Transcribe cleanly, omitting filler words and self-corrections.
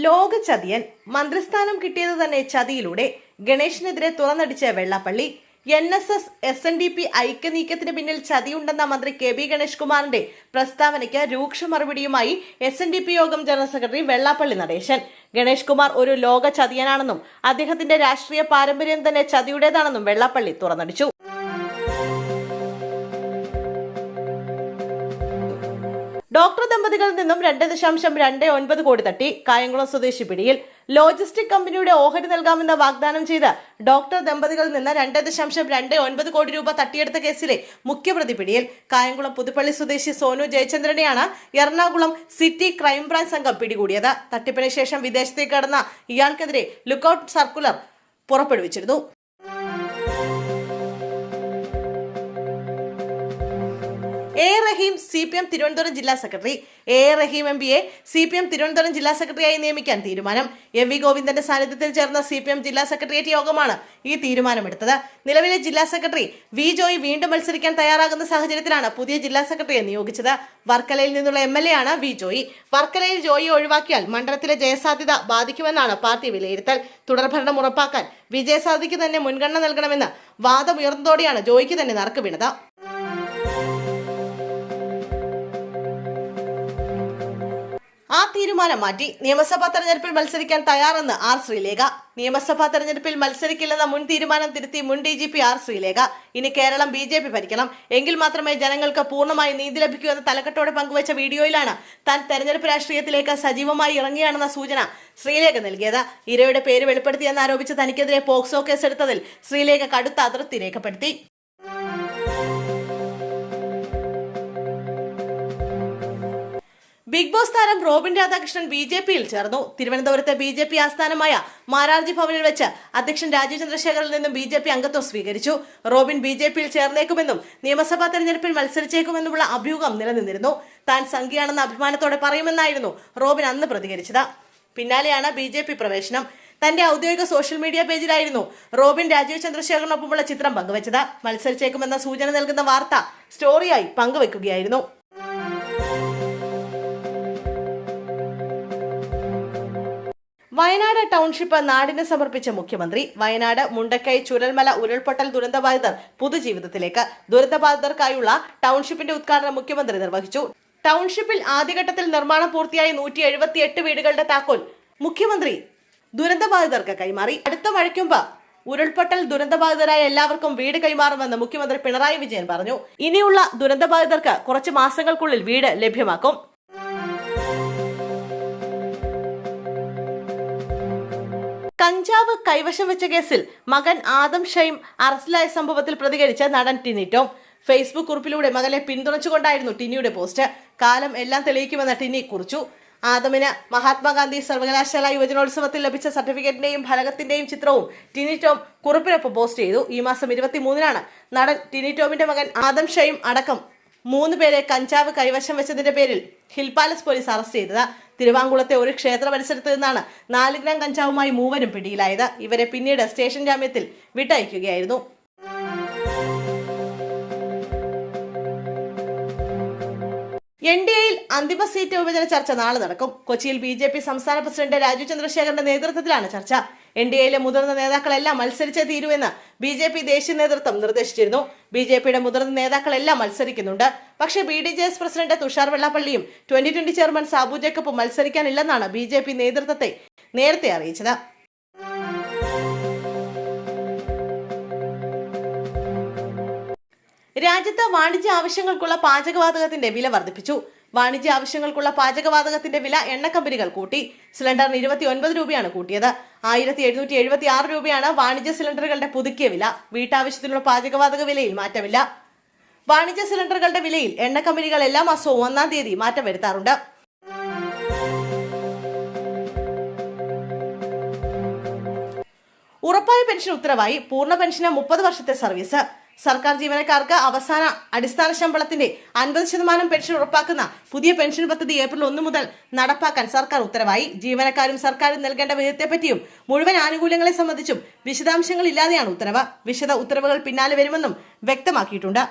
ലോക ചതിയൻ മന്ത്രിസ്ഥാനം കിട്ടിയത് തന്നെ ചതിയിലൂടെ ഗണേഷിനെതിരെ തുറന്നടിച്ച വെള്ളാപ്പള്ളി. NSS SNDP ഐക്യനീക്കത്തിന് പിന്നിൽ ചതിയുണ്ടെന്ന മന്ത്രി KB ഗണേഷ് കുമാറിന്റെ പ്രസ്താവനയ്ക്ക് രൂക്ഷ മറുപടിയുമായി SNDP യോഗം ജനറൽ സെക്രട്ടറി വെള്ളാപ്പള്ളി നടേശൻ. ഗണേഷ് കുമാർ ഒരു ലോക ചതിയനാണെന്നും അദ്ദേഹത്തിന്റെ രാഷ്ട്രീയ പാരമ്പര്യം തന്നെ ചതിയുടേതാണെന്നും വെള്ളാപ്പള്ളി തുറന്നടിച്ചു. ഡോക്ടർ ദമ്പതികളിൽ നിന്നും 2.29 കോടി തട്ടി. കായംകുളം സ്വദേശി പിടിയിൽ. ലോജിസ്റ്റിക് കമ്പനിയുടെ ഓഹരി നൽകാമെന്ന വാഗ്ദാനം ചെയ്ത് ഡോക്ടർ ദമ്പതികളിൽ നിന്ന് 2.29 കോടി രൂപ തട്ടിയെടുത്ത കേസിലെ മുഖ്യപ്രതി പിടിയിൽ. കായംകുളം പുതുപ്പള്ളി സ്വദേശി സോനു ജയചന്ദ്രനെയാണ് എറണാകുളം സിറ്റി ക്രൈംബ്രാഞ്ച് സംഘം പിടികൂടിയത്. തട്ടിപ്പിന് ശേഷം വിദേശത്തേക്ക് കടന്ന ഇയാൾക്കെതിരെ ലുക്കൌട്ട് സർക്കുലർ പുറപ്പെടുവിച്ചിരുന്നു. റഹീം CPM തിരുവനന്തപുരം ജില്ലാ സെക്രട്ടറി. റഹീം MPയെ CPM തിരുവനന്തപുരം ജില്ലാ സെക്രട്ടറിയായി നിയമിക്കാൻ തീരുമാനം. MV ഗോവിന്ദന്റെ സാന്നിധ്യത്തിൽ ചേർന്ന CPM ജില്ലാ സെക്രട്ടേറിയറ്റ് യോഗമാണ് ഈ തീരുമാനമെടുത്തത്. നിലവിലെ ജില്ലാ സെക്രട്ടറി V ജോയ് വീണ്ടും മത്സരിക്കാൻ തയ്യാറാകുന്ന സാഹചര്യത്തിലാണ് പുതിയ ജില്ലാ സെക്രട്ടറിയെ നിയോഗിച്ചത്. വർക്കലയിൽ നിന്നുള്ള MLA ആണ് V ജോയ്. വർക്കലയിൽ ജോയി ഒഴിവാക്കിയാൽ മണ്ഡലത്തിലെ ജയസാധ്യത ബാധിക്കുമെന്നാണ് പാർട്ടി വിലയിരുത്തൽ. തുടർഭരണം ഉറപ്പാക്കാൻ വിജയസാധ്യതയ്ക്ക് തന്നെ മുൻഗണന നൽകണമെന്ന് വാദമുയർന്നതോടെയാണ് ജോയിക്ക് തന്നെ നറുക്ക് വീണത്. ആ തീരുമാനം മാറ്റി. നിയമസഭാ തെരഞ്ഞെടുപ്പിൽ മത്സരിക്കാൻ തയ്യാറെന്ന് R ശ്രീലേഖ. നിയമസഭാ തെരഞ്ഞെടുപ്പിൽ മത്സരിക്കില്ലെന്ന മുൻ തീരുമാനം തിരുത്തി മുൻ DGP R ശ്രീലേഖ. ഇനി കേരളം BJP ഭരിക്കണം, എങ്കിൽ മാത്രമേ ജനങ്ങൾക്ക് പൂർണ്ണമായി നീതി ലഭിക്കൂ എന്ന തലക്കെട്ടോടെ പങ്കുവച്ച വീഡിയോയിലാണ് താൻ തെരഞ്ഞെടുപ്പ് രാഷ്ട്രീയത്തിലേക്ക് സജീവമായി ഇറങ്ങിയാണെന്ന സൂചന ശ്രീലേഖ നൽകിയത്. ഇരയുടെ പേര് വെളിപ്പെടുത്തിയെന്നാരോപിച്ച് തനിക്കെതിരെ പോക്സോ കേസെടുത്തതിൽ ശ്രീലേഖ കടുത്ത അതൃപ്തി രേഖപ്പെടുത്തി. ബിഗ് ബോസ് താരം റോബിൻ രാധാകൃഷ്ണൻ BJPയിൽ ചേർന്നു. തിരുവനന്തപുരത്തെ BJP ആസ്ഥാനമായ മാരാർജി ഭവനിൽ വെച്ച് അധ്യക്ഷൻ രാജീവ് ചന്ദ്രശേഖറിൽ നിന്നും BJP അംഗത്വം സ്വീകരിച്ചു. റോബിൻ BJPയിൽ ചേർന്നേക്കുമെന്നും നിയമസഭാ തെരഞ്ഞെടുപ്പിൽ മത്സരിച്ചേക്കുമെന്നുമുള്ള അഭ്യൂഹം നിലനിന്നിരുന്നു. താൻ സംഖ്യയാണെന്ന അഭിമാനത്തോടെ പറയുമെന്നായിരുന്നു റോബിൻ അന്ന് പ്രതികരിച്ചത്. പിന്നാലെയാണ് BJP പ്രവേശനം. തന്റെ ഔദ്യോഗിക സോഷ്യൽ മീഡിയ പേജിലായിരുന്നു റോബിൻ രാജീവ് ചന്ദ്രശേഖറിനൊപ്പമുള്ള ചിത്രം പങ്കുവച്ചത്. മത്സരിച്ചേക്കുമെന്ന സൂചന നൽകുന്ന വാർത്ത സ്റ്റോറിയായി പങ്കുവയ്ക്കുകയായിരുന്നു. വയനാട് ടൗൺഷിപ്പ് നാടിന് സമർപ്പിച്ച മുഖ്യമന്ത്രി. വയനാട് മുണ്ടക്കൈ ചുരൽമല ഉരുൾപൊട്ടൽ ദുരന്തബാധിതർ പുതുജീവിതത്തിലേക്ക്. ദുരന്തബാധിതർക്കായുള്ള ടൗൺഷിപ്പിന്റെ ഉദ്ഘാടനം മുഖ്യമന്ത്രി നിർവഹിച്ചു. ടൗൺഷിപ്പിൽ ആദ്യഘട്ടത്തിൽ നിർമ്മാണം പൂർത്തിയായ 178 വീടുകളുടെ താക്കോൽ മുഖ്യമന്ത്രി ദുരന്തബാധിതർക്ക് കൈമാറി. അടുത്ത മഴയ്ക്കുമ്പ് ഉരുൾപൊട്ടൽ ദുരന്തബാധിതരായ എല്ലാവർക്കും വീട് കൈമാറുമെന്ന് മുഖ്യമന്ത്രി പിണറായി വിജയൻ പറഞ്ഞു. ഇനിയുള്ള ദുരന്തബാധിതർക്ക് കുറച്ച് മാസങ്ങൾക്കുള്ളിൽ വീട് ലഭ്യമാക്കും. കഞ്ചാവ് കൈവശം വെച്ച കേസിൽ മകൻ ആദം ഷൈം അറസ്റ്റിലായ സംഭവത്തിൽ പ്രതികരിച്ച നടൻ ടിനി ടോം. ഫേസ്ബുക്ക് കുറിപ്പിലൂടെ മകനെ പിന്തുണച്ചുകൊണ്ടായിരുന്നു ടിനിയുടെ പോസ്റ്റ്. കാലം എല്ലാം തെളിയിക്കുമെന്ന് ടിനി കുറിച്ചു. ആദമിന് മഹാത്മാഗാന്ധി സർവകലാശാല യുവജനോത്സവത്തിൽ ലഭിച്ച സർട്ടിഫിക്കറ്റിന്റെയും ഫലകത്തിന്റെയും ചിത്രവും ടിനി ടോം കുറിപ്പിനൊപ്പം പോസ്റ്റ് ചെയ്തു. ഈ മാസം 23-നാണ് നടൻ ടിനി ടോമിന്റെ മകൻ ആദം ഷൈം അടക്കം 3 പേരെ കഞ്ചാവ് കൈവശം വെച്ചതിന്റെ പേരിൽ ഹിൽ പാലസ് പോലീസ് അറസ്റ്റ് ചെയ്തത്. തിരുവാങ്കുളത്തെ ഒരു ക്ഷേത്ര പരിസരത്ത് നിന്നാണ് 4 ഗ്രാം കഞ്ചാവുമായി മൂവരും പിടിയിലായത്. ഇവരെ പിന്നീട് സ്റ്റേഷൻ ജാമ്യത്തിൽ വിട്ടയക്കുകയായിരുന്നു. NDAയിൽ അന്തിമ സീറ്റ് വിഭജന ചർച്ച നാളെ നടക്കും. കൊച്ചിയിൽ BJP സംസ്ഥാന പ്രസിഡന്റ് രാജീവ് ചന്ദ്രശേഖറിന്റെ നേതൃത്വത്തിലാണ് ചർച്ച. NDAയിലെ മുതിർന്ന നേതാക്കളെല്ലാം മത്സരിച്ചേ തീരുവെന്ന് BJP ദേശീയ നേതൃത്വം നിർദ്ദേശിച്ചിരുന്നു. BJPയുടെ മുതിർന്ന നേതാക്കളെല്ലാം മത്സരിക്കുന്നുണ്ട്. പക്ഷേ BDJS പ്രസിഡന്റ് തുഷാർ വെള്ളാപ്പള്ളിയും 2020 ചെയർമാൻ സാബു ജേക്കബും മത്സരിക്കാനില്ലെന്നാണ് BJP നേതൃത്വത്തെ നേരത്തെ അറിയിച്ചത്. രാജ്യത്ത് വാണിജ്യ ആവശ്യങ്ങൾക്കുള്ള പാചകവാതകത്തിന്റെ വില വർദ്ധിപ്പിച്ചു. വാണിജ്യ ആവശ്യങ്ങൾക്കുള്ള പാചകവാതകത്തിന്റെ വില എണ്ണക്കമ്പനികൾ കൂട്ടി. സിലിണ്ടറിന് 29 രൂപയാണ് കൂട്ടിയത്. 1776 രൂപയാണ് വാണിജ്യ സിലിണ്ടറുകളുടെ പുതുക്കിയ വില. വീട്ടാവശ്യത്തിനുള്ള പാചകവാതക വിലയിൽ മാറ്റമില്ല. വാണിജ്യ സിലിണ്ടറുകളുടെ വിലയിൽ എണ്ണക്കമ്പനികൾ എല്ലാ മാസവും 1-ാം തീയതി മാറ്റം വരുത്താറുണ്ട്. ഉറപ്പായ പെൻഷൻ ഉത്തരവായി. പൂർണ്ണ പെൻഷന് 30 വർഷത്തെ സർവീസ്. സർക്കാർ ജീവനക്കാർക്ക് അവസാന അടിസ്ഥാന ശമ്പളത്തിന്റെ 50% പെൻഷൻ ഉറപ്പാക്കുന്ന പുതിയ പെൻഷൻ പദ്ധതി ഏപ്രിൽ 1 മുതൽ നടപ്പാക്കാൻ സർക്കാർ ഉത്തരവായി. ജീവനക്കാരും സർക്കാരും നൽകേണ്ട വിഹിതത്തെപ്പറ്റിയും മുഴുവൻ ആനുകൂല്യങ്ങളെ സംബന്ധിച്ചും വിശദാംശങ്ങൾ ഇല്ലാതെയാണ് ഉത്തരവ്. വിശദ ഉത്തരവുകൾ പിന്നാലെ വരുമെന്നും വ്യക്തമാക്കിയിട്ടുണ്ട്.